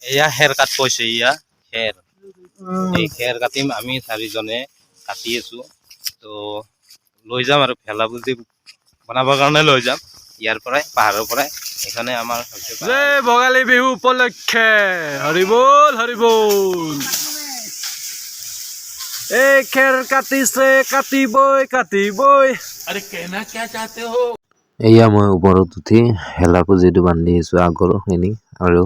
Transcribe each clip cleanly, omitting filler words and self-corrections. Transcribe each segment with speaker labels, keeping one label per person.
Speaker 1: এয়া খেৰ কাট কৈছে এয়া খেৰ এই খেৰ কাটিম আমি চাৰিজনে কাটি আছো তো লৈ যাম আৰু ভেলা পুজি বনাবৰ কাৰণে লৈ যাম ইয়াৰ পৰাই পাহাৰৰ পৰাই এখানে আমাৰ ভোগালী বিহু উপলক্ষে হৰিবোল হৰিবোল এই খেৰ কাটিছে কাটিবই আৰে কেনা क्या चाहते हो
Speaker 2: এয়া মই ওপৰত উঠি হেলা পুজিটো বান্ধি আছো আগৰখিনি আৰু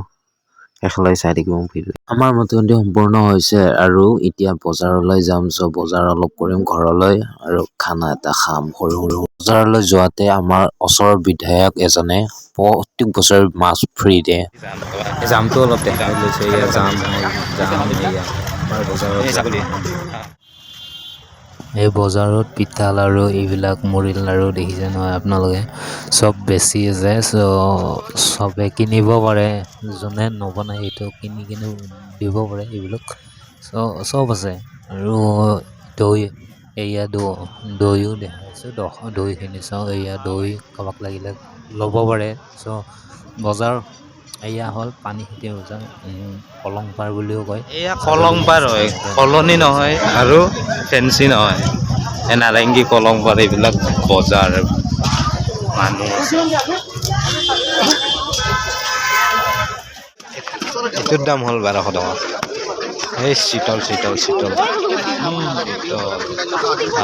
Speaker 2: এখলাই চাই থাকিব ভিডিঅ আমাৰ মতন্তি সম্পূৰ্ণ হৈছে আৰু এতিয়া বজাৰলৈ যাম বজাৰ অলপ কৰিম ঘৰলৈ আৰু খানা এটা খাম সৰু বজাৰলৈ যোৱাতে আমাৰ ওচৰৰ বিধায়ক এজনে প্ৰত্যেক বছৰ মাছ ফ্ৰী দিয়ে জামটো অলপ দেখাই লৈছে এয়া জাম এয়া আমাৰ বজাৰত এই বজাৰত পিঠা লাৰু এইবিলাক মুড়ি লাৰু দেখিছে নহয় আপোনালোকে চব বেছি আছে চবে কিনিব পাৰে যোনে নবনায় সেইটো কিনি দিব পাৰে এইবিলাক চব আছে আৰু দৈ এয়া দৈও দেখাইছোঁ দৈখিনি চাওঁ এয়া দৈ কাৰোবাক লাগিলে ল'ব পাৰে বজাৰ এয়া হ'ল পানী খেতি বজাৰ কলংপাৰ বুলিও কয়
Speaker 1: এয়া কলংপাৰ হয় কলনি নহয় আৰু ফেন্সি নহয় নাৰেংগী কলংপাৰ এইবিলাক বজাৰ মানুহ এইটোৰ দাম হ'ল 1200 টকা এই শীতল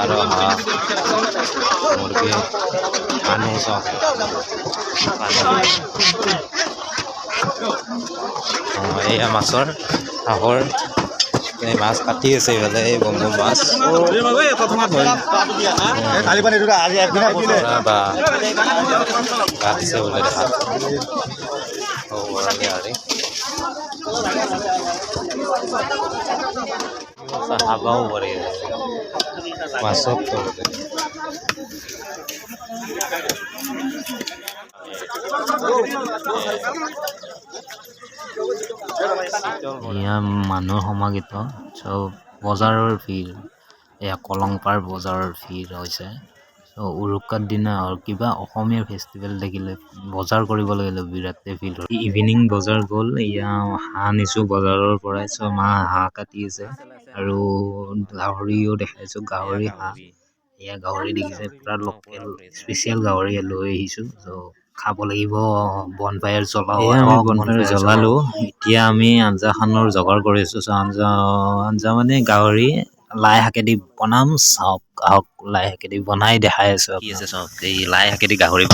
Speaker 1: আৰু মুৰ্গী মানুহ চব এয়া মাছৰ হাঁহৰ এই মাছ কাটি আছে এইফালে এই বংগৰ মাছ কাটিছে বোলে দেখা খাবাও পাৰি মাছত
Speaker 2: এয়া মানুহৰ সমাগত বজাৰৰ ভিৰ এয়া কলংপাৰ বজাৰৰ ভিৰ হৈছে উৰুকাৰ দিনা আৰু কিবা অসমীয়া ফেষ্টিভেল দেখিলে বজাৰ কৰিব লাগিলে বিৰাটে ভিৰ ইভিনিং বজাৰ গ'ল এয়া হাঁহ নিছোঁ বজাৰৰ পৰাই হাঁহ কাটি আছে আৰু গাহৰিও দেখাইছোঁ গাহৰি হাঁহ এয়া গাহৰি দেখিছে পুৰা লোকেল স্পেচিয়েল গাহৰি লৈ আহিছোঁ খাব লাগিব বনফায়াৰ জ্বলালো এতিয়া আমি আঞ্জাখনৰ যোগাৰ কৰি আছো আঞ্জা মানে গাহৰি লাই শাকেদি বনাম চাওক আহক লাই শাকেদি বনাই দেখাই আছো কি আছে চাওক এই লাই শাকেদি গাহৰি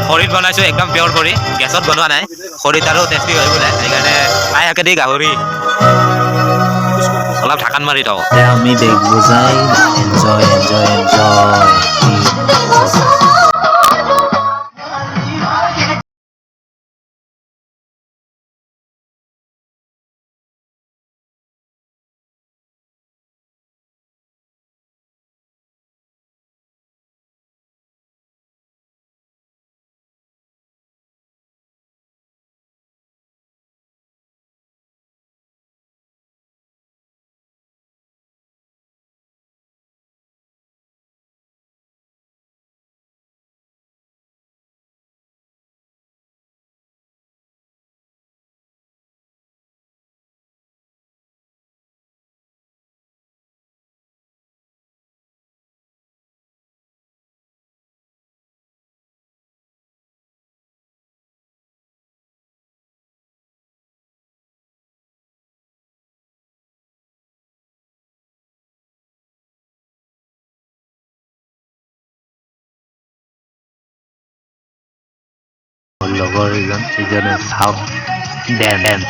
Speaker 2: খৰিত বনাইছো একদম পিয়ৰ খৰি গেছত বনোৱা নাই খৰিত আৰু টেষ্টি হৈ বোলে সেইকাৰণে লাই শাকেদি গাহৰি অলপ ঢাকান মাৰি থওঁ আমি দেখ বুজাই এনজয় লগৰ ইজনে চাওক দেন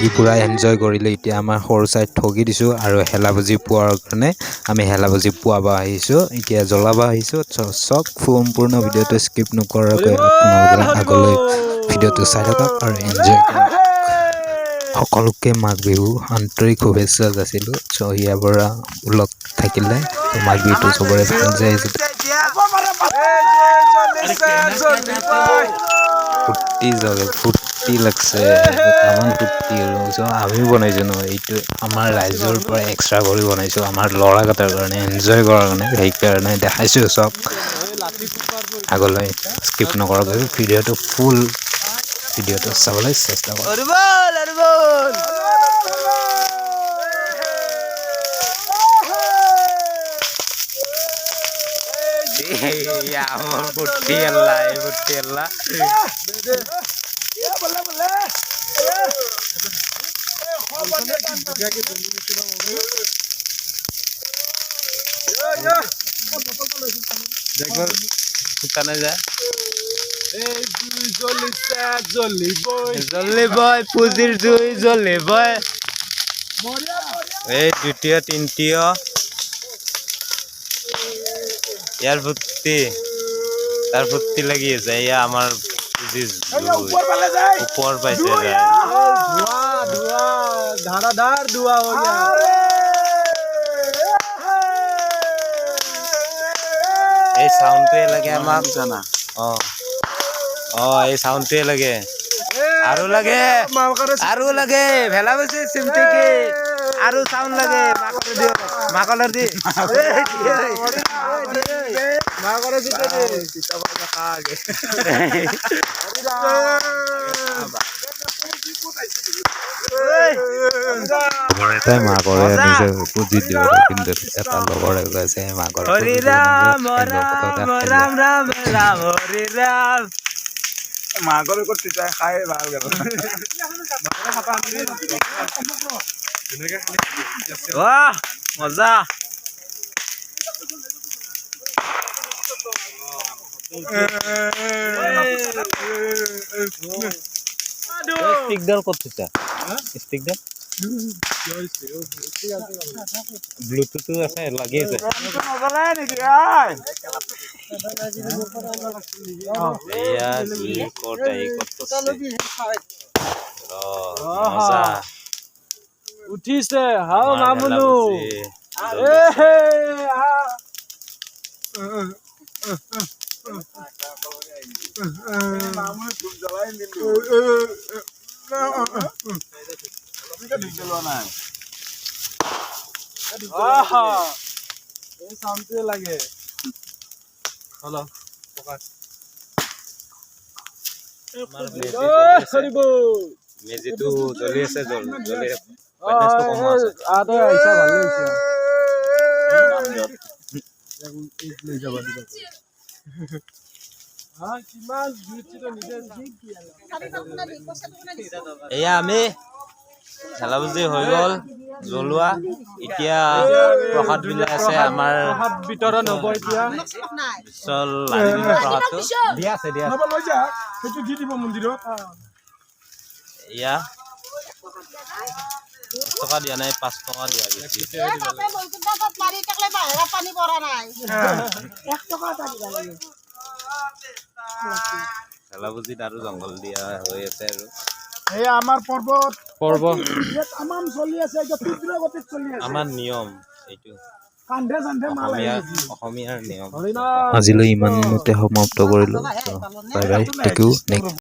Speaker 3: ই পূৰা এনজয় কৰিলোঁ। এতিয়া আমাৰ সৰু চাই ঠগি দিছোঁ আৰু হেলাবুজি পোৱাৰ কাৰণে আমি হেলাবুজি পোৱাব আহিছোঁ। এতিয়া জ্বলাব আহিছোঁ। চক সম্পূৰ্ণ ভিডিঅ'টো স্কিপ নকৰাকৈ আপোনালোকে আগলৈ ভিডিঅ'টো চাই থাকক আৰু এনজয় কৰক। সকলোকে মাঘ বিহু আন্তৰিক শুভেচ্ছা যাচিলোঁ। ইয়াৰ পৰা ওলগ থাকিলে মাঘ বিহুটো চবৰে ভাল যায়। ফূৰ্তি লাগছে, তামান ফূৰ্তি আৰু আমিও বনাইছোঁ নহয়। এইটো আমাৰ ৰাইজৰ পৰা এক্সট্ৰা কৰি বনাইছোঁ, আমাৰ ল'ৰাকেইটাৰ কাৰণে এনজয় কৰাৰ কাৰণে। সেইকাৰণে দেখাইছোঁ চক। আগলৈ স্কিপ নকৰাকৈ ভিডিঅ'টো ফুল ভিডিঅ'টো চাবলৈ চেষ্টা কৰক।
Speaker 1: আমার ফুটি আল্লাহ ফুটি আল্লাহ দেখো ফুটানে যায় জ্বলিবই পুজির জুই জ্বলিবই এই দ্বিতীয় তৃতীয় ইয়ার ফুর্তি তার ফুর্তি লাগিয়েছে ইয়া আমার উপর পাইছে যায়
Speaker 4: ধারাধার ধোয়া হইয়া
Speaker 1: এই সাউন্ডটোৱে লাগে আমাক জানা এই সাউন্ডটোৱে লাগে আৰু লাগে ভেলা বসে চিমটিকে আৰু সাউন্ড লাগে মাকলৰ দি
Speaker 3: এটাই মাকৰে নিজে পুজি দিব, কিন্তু এটা লগৰে কৈছে মাকৰ
Speaker 1: হৰি ৰাম ৰাম ৰাম ৰাম হৰি ৰাম
Speaker 4: মাঘৰ তিতা খাই ভাল গেল
Speaker 1: বাহ মজা স্টিকডাল ক'ত থৈছা স্টিকডাল ব্লুটুথো আছে লাগি আছে এয়া ক'ত আহি ক'ত মজা
Speaker 4: উঠিছে হাও মামুনু লাগে হলো
Speaker 1: মেজিটো জ্বলি আছে জ্বলি এয়া আমি ভেলাপুজি হৈ গ'ল জ্বলোৱা এতিয়া প্ৰসাদ বিলাই আছে আমাৰ
Speaker 4: বিতৰণ হ'ব এতিয়া
Speaker 1: বিশল প্ৰসাদটো দিয়া আছে
Speaker 4: সেইটো দি দিব মন্দিৰত
Speaker 1: এয়া 10 টকা দিয়া নাই 5 টকা দিয়া গৈছে ভেলাপুজিত আৰু জংঘল দিয়া হৈ আছে আৰু
Speaker 4: এই আমাৰ পৰ্বত
Speaker 3: তামাম চলি আছে, আমাৰ নিয়ম এইটো অসমীয়াৰ নিয়ম। আজিলৈ ইমানতে সমাপ্ত কৰিলোঁ। Bye bye, take you next